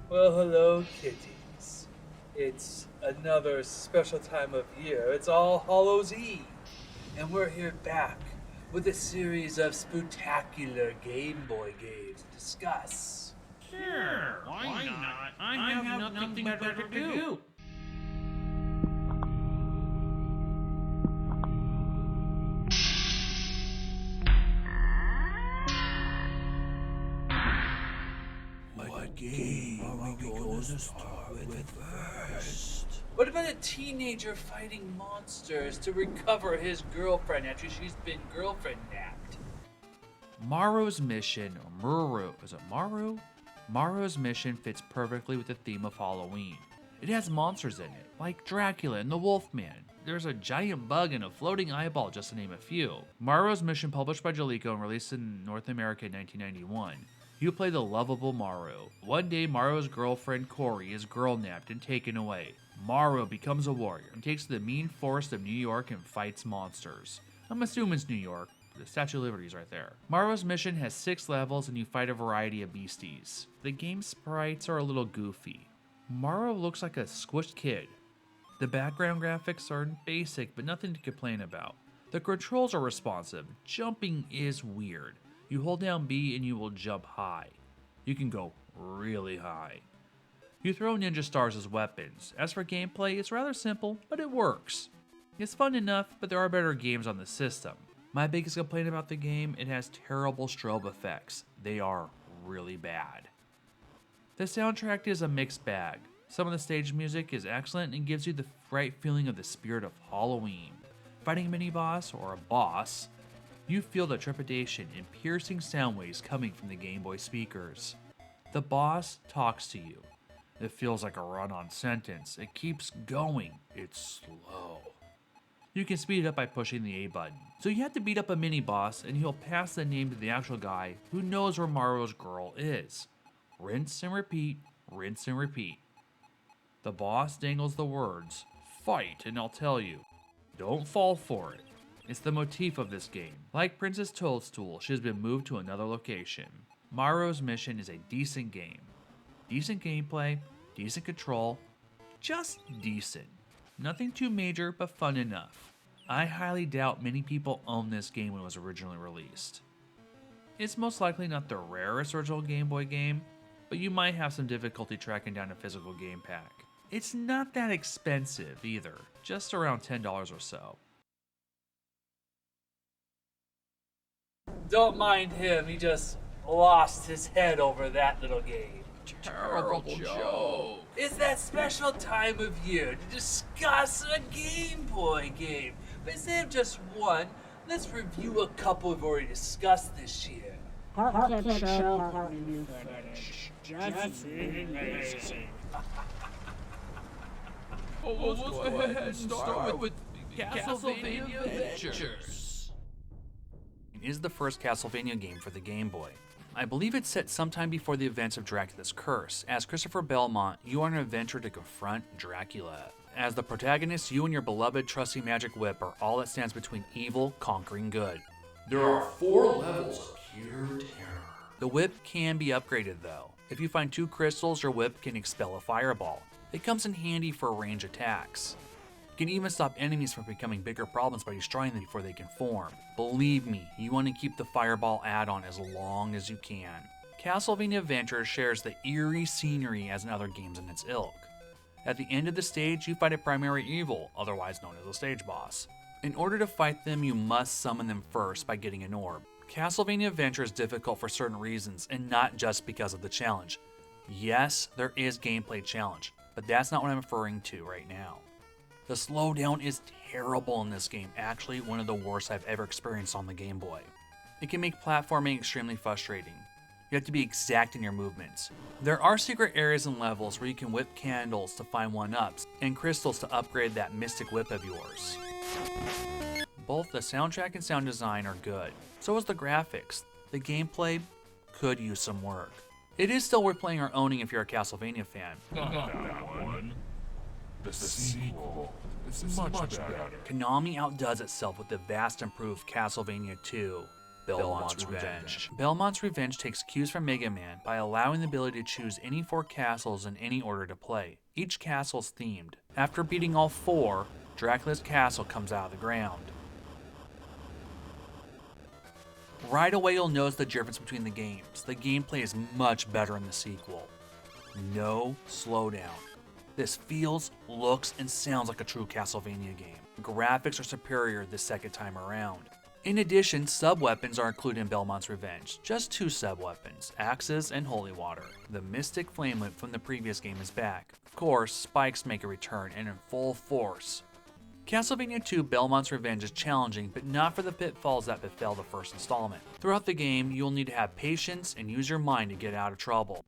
Well, hello, kitties. It's another special time of year. It's All Hallows Eve. And we're here back with a series of spectacular Game Boy games to discuss. Sure, why not? I have nothing better to do. What game are we going to start with first? What about a teenager fighting monsters to recover his girlfriend after she's been girlfriend napped? Marlos Mission, or Muru, is it Maru? Marlos Mission fits perfectly with the theme of Halloween. It has monsters in it, like Dracula and the Wolfman. There's a giant bug and a floating eyeball, just to name a few. Marlos Mission, published by Jaleco and released in North America in 1991. You play the lovable Maru. One day, Maru's girlfriend Corey is girl-napped and taken away. Maru becomes a warrior and takes to the mean forest of New York and fights monsters. I'm assuming it's New York. The Statue of Liberty is right there. Marlo's Mission has 6 levels and you fight a variety of beasties. The game sprites are a little goofy. Marlo looks like a squished kid. The background graphics are basic but nothing to complain about. The controls are responsive. Jumping is weird. You hold down B and you will jump high. You can go really high. You throw ninja stars as weapons. As for gameplay, it's rather simple, but it works. It's fun enough, but there are better games on the system. My biggest complaint about the game, it has terrible strobe effects. They are really bad. The soundtrack is a mixed bag. Some of the stage music is excellent and gives you the right feeling of the spirit of Halloween. Fighting a mini-boss or a boss, you feel the trepidation and piercing sound waves coming from the Game Boy speakers. The boss talks to you. It feels like a run-on sentence. It keeps going. It's slow. You can speed it up by pushing the A button. So you have to beat up a mini-boss and he'll pass the name to the actual guy who knows where Mario's girl is. Rinse and repeat, rinse and repeat. The boss dangles the words, "Fight and I'll tell you." Don't fall for it. It's the motif of this game. Like Princess Toadstool, she has been moved to another location. Mario's Mission is a decent game. Decent gameplay, decent control, just decent. Nothing too major, but fun enough. I highly doubt many people owned this game when it was originally released. It's most likely not the rarest original Game Boy game, but you might have some difficulty tracking down a physical game pack. It's not that expensive either, just around $10 or so. Don't mind him, he just lost his head over that little game. Terrible joke. It's that special time of year to discuss a Game Boy game. But instead of just one, let's review a couple we've already discussed this year. Just amazing. Well, let's go ahead and start with Castlevania Ventures. It is the first Castlevania game for the Game Boy. I believe it's set sometime before the events of Dracula's Curse. As Christopher Belmont, you are on an adventure to confront Dracula. As the protagonist, you and your beloved trusty magic whip are all that stands between evil conquering good. There are 4 levels of pure terror. The whip can be upgraded though. If you find 2 crystals, your whip can expel a fireball. It comes in handy for range attacks. You can even stop enemies from becoming bigger problems by destroying them before they can form. Believe me, you want to keep the fireball add-on as long as you can. Castlevania Venture shares the eerie scenery as in other games in its ilk. At the end of the stage, you fight a primary evil, otherwise known as a stage boss. In order to fight them, you must summon them first by getting an orb. Castlevania Venture is difficult for certain reasons, and not just because of the challenge. Yes, there is gameplay challenge, but that's not what I'm referring to right now. The slowdown is terrible in this game, actually one of the worst I've ever experienced on the Game Boy. It can make platforming extremely frustrating. You have to be exact in your movements. There are secret areas and levels where you can whip candles to find 1-ups, and crystals to upgrade that mystic whip of yours. Both the soundtrack and sound design are good. So is the graphics. The gameplay could use some work. It is still worth playing or owning if you're a Castlevania fan. Not that one. The sequel is much better. Konami outdoes itself with the vast improved Castlevania II. Belmont's Revenge. Belmont's Revenge takes cues from Mega Man by allowing the ability to choose any 4 castles in any order to play. Each castle's themed. After beating all 4, Dracula's castle comes out of the ground. Right away you'll notice the difference between the games. The gameplay is much better in the sequel. No slowdown. This feels, looks, and sounds like a true Castlevania game. Graphics are superior the second time around. In addition, sub-weapons are included in Belmont's Revenge. Just 2 sub-weapons, axes and holy water. The Mystic Flame Whip from the previous game is back. Of course, spikes make a return and in full force. Castlevania II Belmont's Revenge is challenging, but not for the pitfalls that befell the first installment. Throughout the game, you'll need to have patience and use your mind to get out of trouble.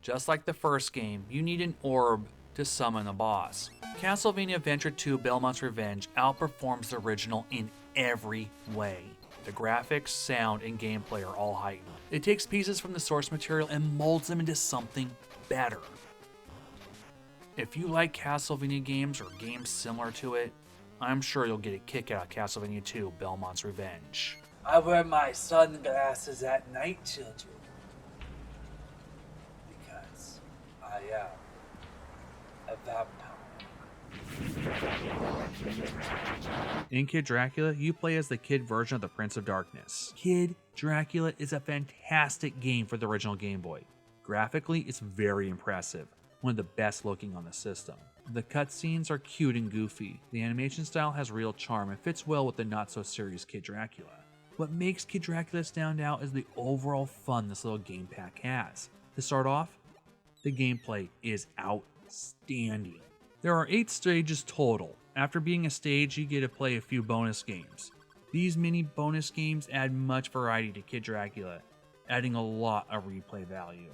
Just like the first game, you need an orb to summon a boss. Castlevania Venture 2 Belmont's Revenge outperforms the original in every way. The graphics, sound, and gameplay are all heightened. It takes pieces from the source material and molds them into something better. If you like Castlevania games or games similar to it, I'm sure you'll get a kick out of Castlevania 2 Belmont's Revenge. I wear my sunglasses at night, children. Because I am a vampire. In Kid Dracula, you play as the kid version of the Prince of Darkness. Kid Dracula is a fantastic game for the original Game Boy. Graphically, it's very impressive, one of the best looking on the system. The cutscenes are cute and goofy. The animation style has real charm and fits well with the not-so-serious Kid Dracula. What makes Kid Dracula stand out is the overall fun this little game pack has. To start off, the gameplay is outstanding. There are 8 stages total. After being a stage, you get to play a few bonus games. These mini bonus games add much variety to Kid Dracula, adding a lot of replay value.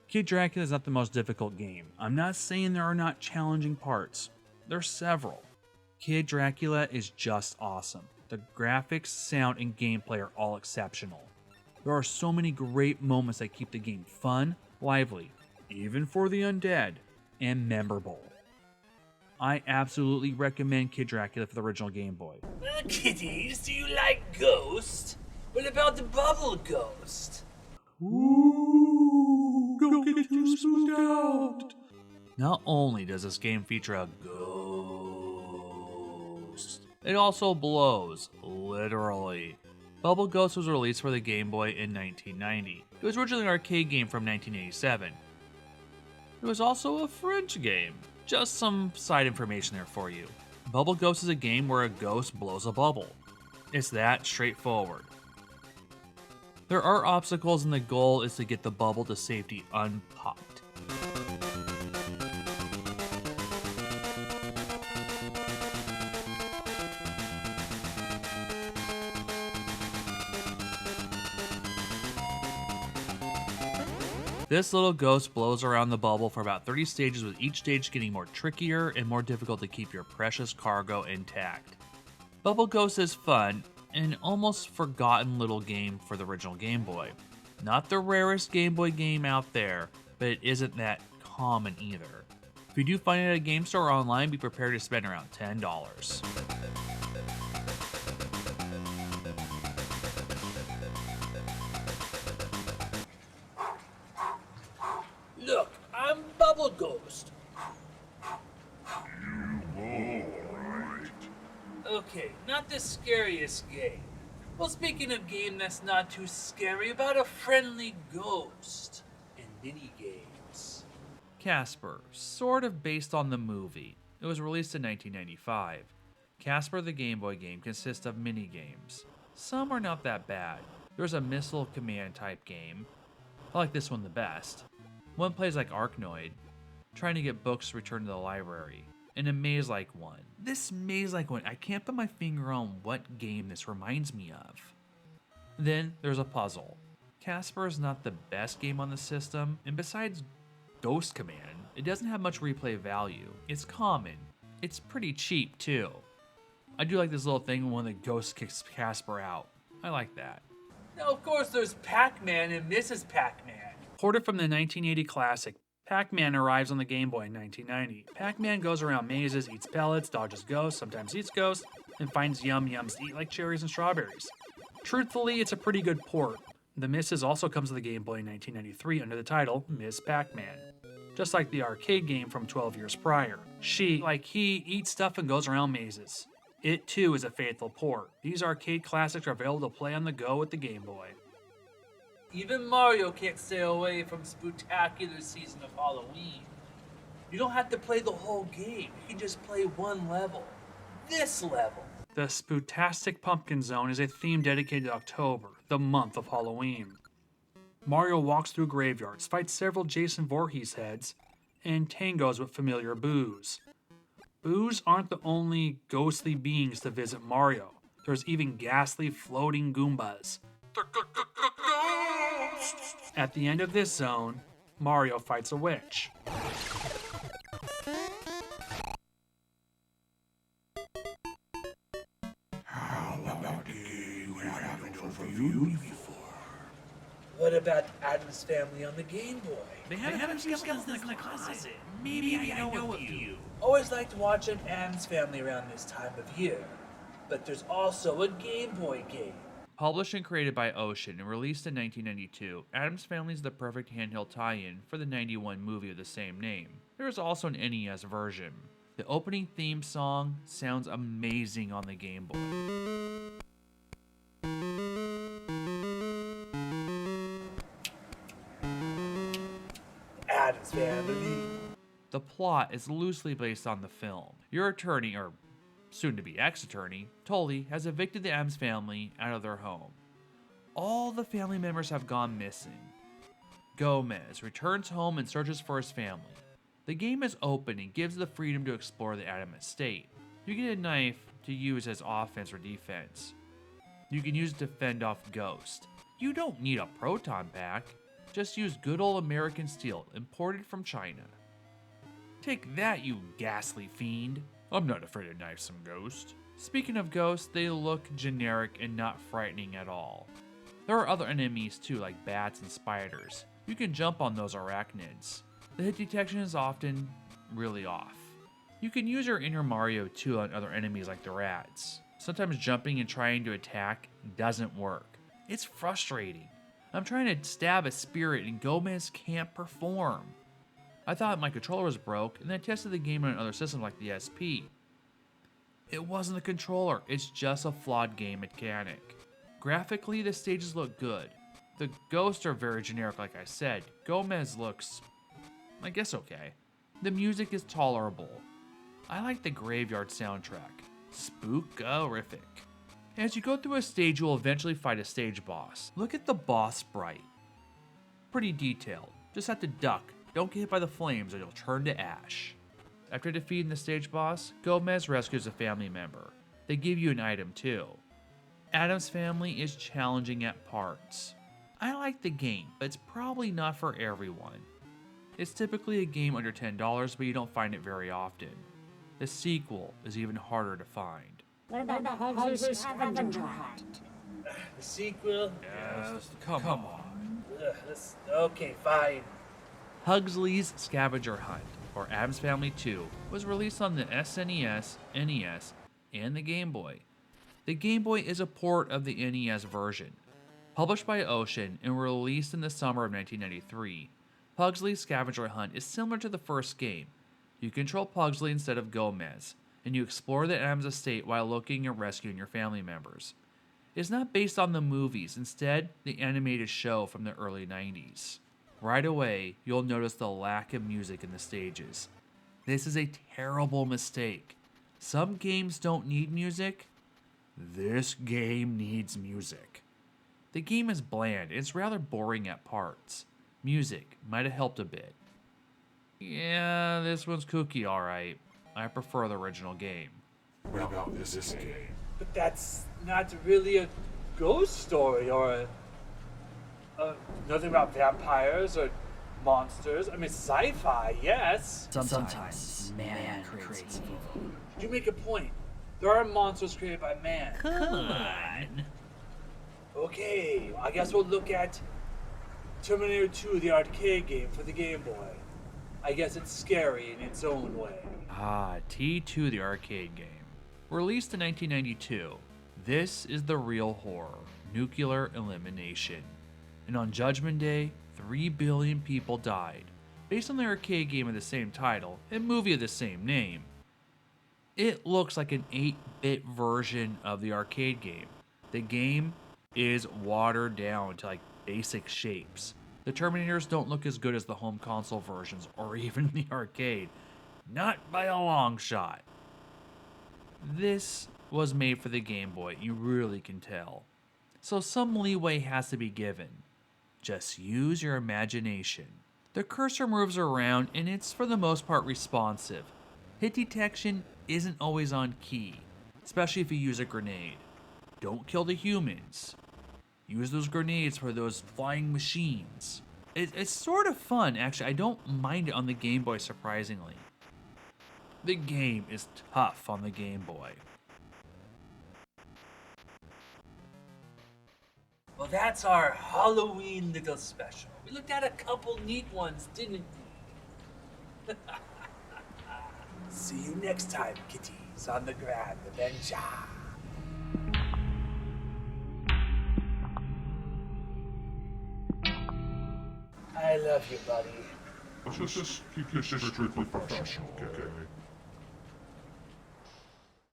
Kid Dracula is not the most difficult game. I'm not saying there are not challenging parts. There are several. Kid Dracula is just awesome. The graphics, sound, and gameplay are all exceptional. There are so many great moments that keep the game fun, lively, even for the undead, and memorable. I absolutely recommend Kid Dracula for the original Game Boy. Well, kiddies, do you like Ghost? What about the Bubble Ghost? Ooh, don't get too spooked out. Not only does this game feature a ghost, it also blows, literally. Bubble Ghost was released for the Game Boy in 1990. It was originally an arcade game from 1987. It was also a French game. Just some side information there for you. Bubble Ghost is a game where a ghost blows a bubble. It's that straightforward. There are obstacles and the goal is to get the bubble to safety unpopped. This little ghost blows around the bubble for about 30 stages, with each stage getting more trickier and more difficult to keep your precious cargo intact. Bubble Ghost is fun, an almost forgotten little game for the original Game Boy. Not the rarest Game Boy game out there, but it isn't that common either. If you do find it at a game store or online, be prepared to spend around $10. Look, I'm Bubble Ghost. Okay, not the scariest game. Well, speaking of game that's not too scary, about a friendly ghost and mini games. Casper, sort of based on the movie. It was released in 1995. Casper the Game Boy game consists of mini-games. Some are not that bad. There's a missile command type game. I like this one the best. One plays like Arkanoid, trying to get books returned to the library. And a maze-like one. This maze-like one, I can't put my finger on what game this reminds me of. Then there's a puzzle. Casper is not the best game on the system, and besides Ghost Command, it doesn't have much replay value. It's common. It's pretty cheap too. I do like this little thing when one of the ghosts kicks Casper out. I like that. Now, of course, there's PacMan and Mrs. PacMan. Ported from the 1980 classic, PacMan arrives on the Game Boy in 1990. PacMan goes around mazes, eats pellets, dodges ghosts, sometimes eats ghosts, and finds yum-yums to eat like cherries and strawberries. Truthfully, it's a pretty good port. The Misses also comes to the Game Boy in 1993 under the title Miss Pac-Man. Just like the arcade game from 12 years prior. She, like he, eats stuff and goes around mazes. It too is a faithful port. These arcade classics are available to play on the go with the Game Boy. Even Mario can't stay away from Spooktacular season of Halloween. You don't have to play the whole game. You can just play one level. This level. The Spooktastic Pumpkin Zone is a theme dedicated to October, the month of Halloween. Mario walks through graveyards, fights several Jason Voorhees heads, and tangos with familiar boos. Boos aren't the only ghostly beings to visit Mario. There's even ghastly floating Goombas. At the end of this zone, Mario fights a witch. How about a game we haven't overviewed before? What about Addams Family on the Game Boy? They have skeletons in the closet. Maybe I know a few. Always liked watching Addams Family around this time of year. But there's also a Game Boy game. Published and created by Ocean and released in 1992, Addams Family is the perfect handheld tie-in for the 91 movie of the same name. There is also an NES version. The opening theme song sounds amazing on the Game Boy. Addams Family. The plot is loosely based on the film. Your attorney, or soon-to-be ex-attorney, Tully, has evicted the Addams family out of their home. All the family members have gone missing. Gomez returns home and searches for his family. The game is open and gives the freedom to explore the Addams estate. You get a knife to use as offense or defense. You can use it to fend off ghosts. You don't need a proton pack. Just use good old American steel imported from China. Take that, you ghastly fiend. I'm not afraid to knife some ghosts. Speaking of ghosts, they look generic and not frightening at all. There are other enemies too, like bats and spiders. You can jump on those arachnids. The hit detection is often really off. You can use your inner Mario too on other enemies like the rats. Sometimes jumping and trying to attack doesn't work. It's frustrating. I'm trying to stab a spirit and Gomez can't perform. I thought my controller was broke, and I tested the game on other systems like the SP. It wasn't the controller, it's just a flawed game mechanic. Graphically, the stages look good. The ghosts are very generic like I said. Gomez looks, I guess, okay. The music is tolerable. I like the graveyard soundtrack. Spookerific. As you go through a stage, you will eventually fight a stage boss. Look at the boss sprite. Pretty detailed. Just have to duck. Don't get hit by the flames or you'll turn to ash. After defeating the stage boss, Gomez rescues a family member. They give you an item too. Addams Family is challenging at parts. I like the game, but it's probably not for everyone. It's typically a game under $10, but you don't find it very often. The sequel is even harder to find. What about the Halloweenish Scavenger hunt? The sequel? Yes, come on. Okay, fine. Hugsley's Scavenger Hunt, or Addams Family 2, was released on the SNES, NES, and the Game Boy. The Game Boy is a port of the NES version. Published by Ocean and released in the summer of 1993, Pugsley's Scavenger Hunt is similar to the first game. You control Pugsley instead of Gomez, and you explore the Addams estate while looking and rescuing your family members. It's not based on the movies, instead, the animated show from the early 90s. Right away, you'll notice the lack of music in the stages. This is a terrible mistake. Some games don't need music. This game needs music. The game is bland, and it's rather boring at parts. Music might have helped a bit. Yeah, this one's kooky alright. I prefer the original game. What about this game? But that's not really a ghost story or nothing about vampires or monsters. I mean, sci-fi, yes. Sometimes man creates evil. You make a point. There are monsters created by man. Come on. Okay, I guess we'll look at Terminator II, the arcade game for the Game Boy. I guess it's scary in its own way. Ah, T2, the arcade game. Released in 1992, this is the real horror. nuclear elimination. And on Judgment Day, 3 billion people died, based on the arcade game of the same title and movie of the same name. It looks like an 8-bit version of the arcade game. The game is watered down to like basic shapes. The Terminators don't look as good as the home console versions or even the arcade. Not by a long shot. This was made for the Game Boy, you really can tell. So some leeway has to be given. Just use your imagination. The cursor moves around and it's for the most part responsive. Hit detection isn't always on key, especially if you use a grenade. Don't kill the humans. Use those grenades for those flying machines. It's sort of fun, actually. I don't mind it on the Game Boy, surprisingly. The game is tough on the Game Boy. Well, that's our Halloween little special. We looked at a couple neat ones, didn't we? See you next time, kitties, on the Grand Venture. I love you, buddy. Just keep your strictly professional, okay?